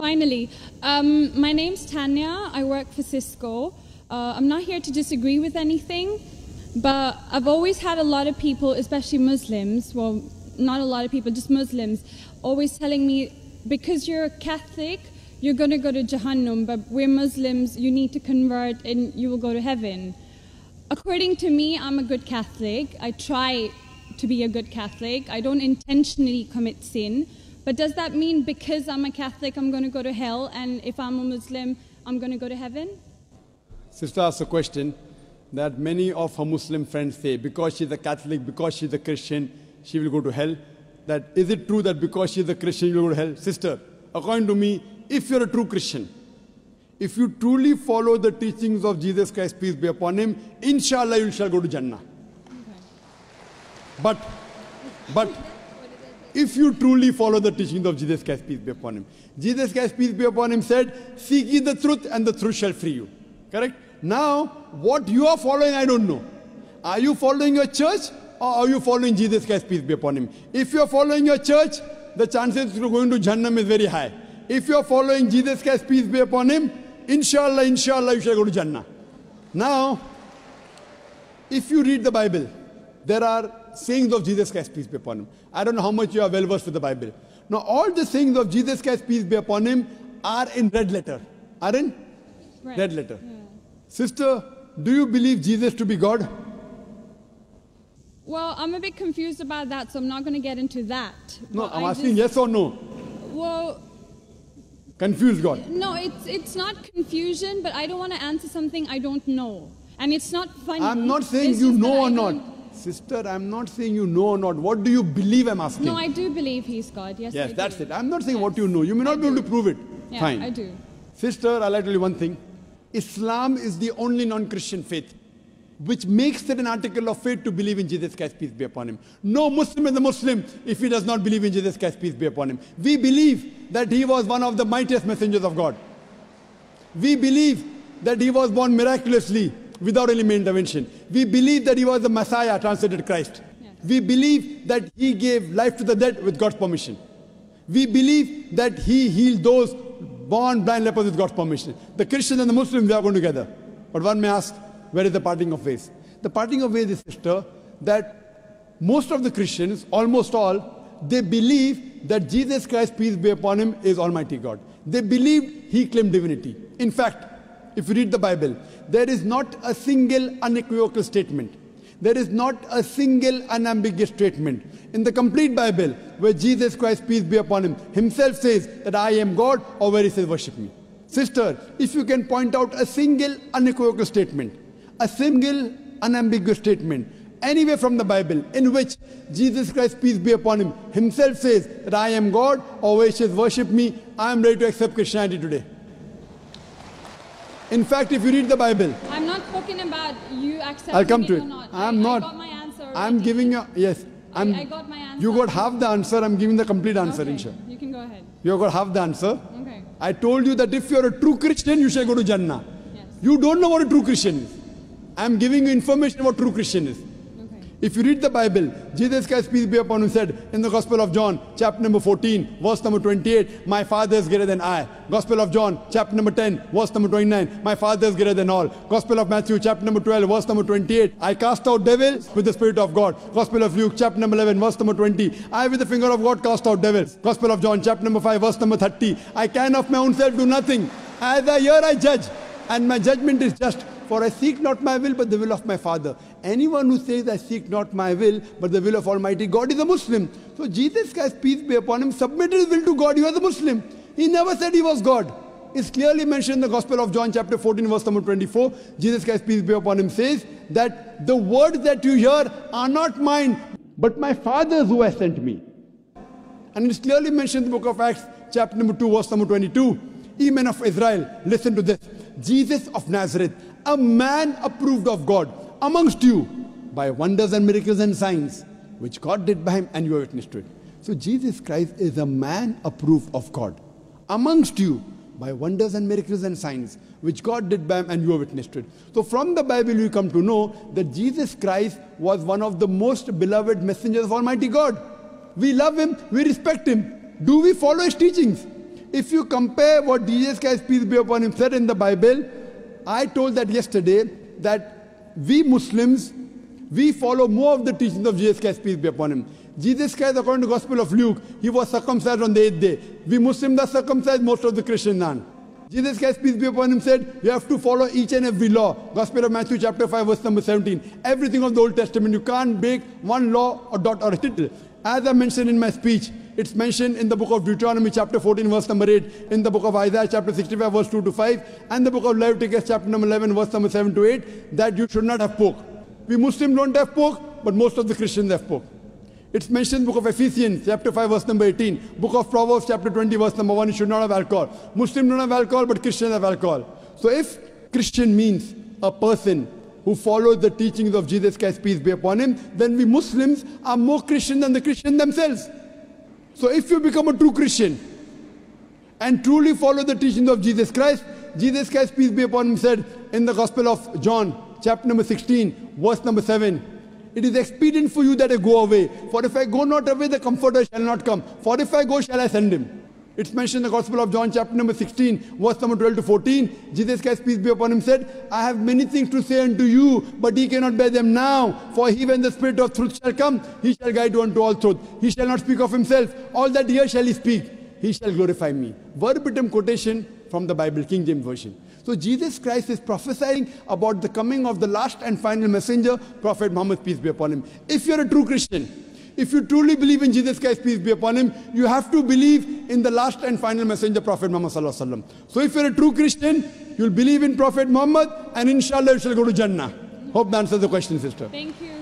Finally, my name's Tanya. I work for Cisco. I'm not here to disagree with anything, but I've always had a lot of people, especially Muslims, well, not a lot of people, just Muslims, always telling me, because you're a Catholic, you're going to go to Jahannam, but we're Muslims, you need to convert and you will go to heaven. According to me, I'm a good Catholic. I try to be a good Catholic. I don't intentionally commit sin. But does that mean because I'm a Catholic, I'm going to go to hell, and if I'm a Muslim, I'm going to go to heaven? Sister asked a question that many of her Muslim friends say, because she's a Catholic, because she's a Christian, she will go to hell. That is it true that because she's a Christian, you will go to hell? Sister, according to me, if you're a true Christian, if you truly follow the teachings of Jesus Christ, peace be upon him, inshallah you shall go to Jannah. Okay. But if you truly follow the teachings of Jesus Christ, peace be upon him, Jesus Christ, peace be upon him, said, seek ye the truth and the truth shall free you. Correct? Now, what you are following, I don't know. Are you following your church or are you following Jesus Christ, peace be upon him? If you are following your church, the chances of going to Jannah is very high. If you are following Jesus Christ, peace be upon him, inshallah, you shall go to Jannah. Now, if you read the Bible, there are sayings of Jesus Christ, peace be upon him. I don't know how much you are well versed with the Bible. Now, all the sayings of Jesus Christ, peace be upon him, are in red letter. Are in red letter. Yeah. Sister, do you believe Jesus to be God? Well, I'm a bit confused about that, so I'm not going to get into that. No, I'm asking yes or no. Well, confused God. No, it's not confusion, but I don't want to answer something I don't know. And it's not funny. I'm not saying you know or not. Sister, I'm not saying you know or not. What do you believe, I'm asking? No, I do believe he's God. Yes, yes, that's it. I'm not saying what you know. You may not be able to prove it. Yeah, fine. I do. Sister, I'll tell you one thing. Islam is the only non-Christian faith which makes it an article of faith to believe in Jesus Christ, peace be upon him. No Muslim is a Muslim if he does not believe in Jesus Christ, peace be upon him. We believe that he was one of the mightiest messengers of God. We believe that he was born miraculously without any intervention. We believe that he was the Messiah, translated Christ. Yes. We believe that he gave life to the dead with God's permission. We believe that he healed those born blind lepers with God's permission. The Christians and the Muslims, they are going together. But one may ask, where is the parting of ways? The parting of ways is, sister, that most of the Christians, almost all, they believe that Jesus Christ, peace be upon him, is Almighty God. They believed he claimed divinity. In fact, if you read the Bible, there is not a single unequivocal statement. There is not a single unambiguous statement in the complete Bible where Jesus Christ, peace be upon him, himself says that I am God, or where he says worship me. Sister, if you can point out a single unequivocal statement, a single unambiguous statement, anywhere from the Bible in which Jesus Christ, peace be upon him, himself says that I am God, or where he says worship me, I am ready to accept Christianity today. In fact, if you read the Bible, I'm not talking about you accepting I'll come to it it. or not. I'm not. I got my answer already. I'm giving you, yes. I got my answer. You got half the answer, I'm giving the complete answer, okay, inshallah. You can go ahead. You got half the answer. Okay. I told you that if you're a true Christian, you shall go to Jannah. Yes. You don't know what a true Christian is. I'm giving you information about true Christian is. Okay. If you read the Bible, Jesus Christ, peace be upon him, said in the Gospel of John, chapter number 14, verse number 28, my Father is greater than I. Gospel of John, chapter number 10, verse number 29, my Father is greater than all. Gospel of Matthew, chapter number 12, verse number 28, I cast out devils with the Spirit of God. Gospel of Luke, chapter number 11, verse number 20, I with the finger of God cast out devils. Gospel of John, chapter number 5, verse number 30, I can of my own self do nothing. As I hear, I judge, and my judgment is just. For I seek not my will, but the will of my Father. Anyone who says, I seek not my will, but the will of Almighty God is a Muslim. So Jesus Christ, peace be upon him, submitted his will to God. He was a Muslim. He never said he was God. It's clearly mentioned in the Gospel of John, chapter 14, verse number 24. Jesus Christ, peace be upon him, says that the words that you hear are not mine, but my Father's who has sent me. And it's clearly mentioned in the book of Acts, chapter number 2, verse number 22. Ye men of Israel, listen to this. Jesus of Nazareth, a man approved of God amongst you by wonders and miracles and signs, which God did by him, and you are witness to it. So Jesus Christ is a man approved of God amongst you by wonders and miracles and signs, which God did by him, and you are witness to it. So from the Bible you come to know that Jesus Christ was one of the most beloved messengers of Almighty God. We love him, we respect him. Do we follow his teachings? If you compare what Jesus Christ, peace be upon him, said in the Bible, I told that yesterday, that we Muslims, we follow more of the teachings of Jesus Christ, peace be upon him. Jesus Christ, according to the Gospel of Luke, he was circumcised on the 8th day. We Muslims are circumcised, most of the Christians aren't. Jesus Christ, peace be upon him, said, you have to follow each and every law. Gospel of Matthew chapter 5, verse number 17. Everything of the Old Testament. You can't break one law or dot or a tittle. As I mentioned in my speech, it's mentioned in the book of Deuteronomy chapter 14, verse number 8, in the book of Isaiah chapter 65, verse 2 to 5, and the book of Leviticus chapter number 11, verse number 7 to 8, that you should not have pork. We Muslims don't have pork, but most of the Christians have pork. It's mentioned in the book of Ephesians, chapter 5, verse number 18. Book of Proverbs, chapter 20, verse number 1, you should not have alcohol. Muslims don't have alcohol, but Christians have alcohol. So if Christian means a person who follows the teachings of Jesus Christ, peace be upon him, then we Muslims are more Christian than the Christians themselves. So if you become a true Christian and truly follow the teachings of Jesus Christ, peace be upon him, said in the Gospel of John, chapter number 16, verse number 7, it is expedient for you that I go away. For if I go not away, the Comforter shall not come. For if I go, shall I send him. It's mentioned in the Gospel of John, chapter number 16, verse number 12 to 14. Jesus Christ, peace be upon him, said, I have many things to say unto you, but ye cannot bear them now. For he, when the Spirit of truth shall come, he shall guide you unto all truth. He shall not speak of himself. All that here shall he speak. He shall glorify me. Verbatim quotation from the Bible, King James Version. So Jesus Christ is prophesying about the coming of the last and final messenger, Prophet Muhammad, peace be upon him. If you're a true Christian, if you truly believe in Jesus Christ, peace be upon him, you have to believe in the last and final messenger, Prophet Muhammad sallallahu alaihi wasallam. So if you're a true Christian, you'll believe in Prophet Muhammad, and inshallah you shall go to Jannah. Hope that answers the question, sister. Thank you.